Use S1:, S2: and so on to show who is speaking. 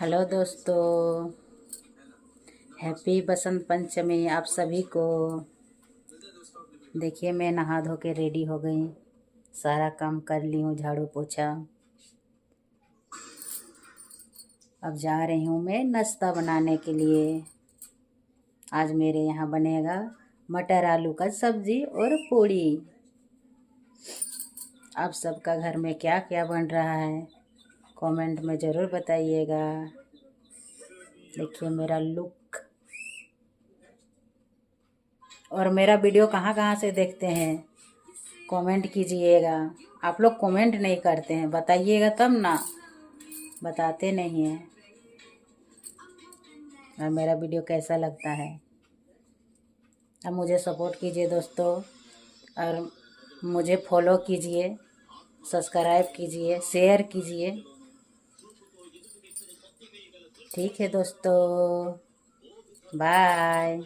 S1: Hello दोस्तों, happy Basant Panchami आप सभी को। देखिए मैं नहा धो के रेडी हो गई, सारा काम कर ली हूँ, झाड़ू पोछा। अब जा रही हूँ मैं नाश्ता बनाने के लिए। आज मेरे यहाँ बनेगा मटर आलू का सब्जी और पूड़ी। आप सबका घर में क्या क्या बन रहा है कमेंट में ज़रूर बताइएगा। देखिए मेरा लुक। और मेरा वीडियो कहाँ कहाँ से देखते हैं कमेंट कीजिएगा। आप लोग कमेंट नहीं करते हैं, बताइएगा तब ना, बताते नहीं हैं। और मेरा वीडियो कैसा लगता है अब मुझे सपोर्ट कीजिए दोस्तों, और मुझे फॉलो कीजिए, सब्सक्राइब कीजिए, शेयर कीजिए। ठीक है दोस्तों, बाय।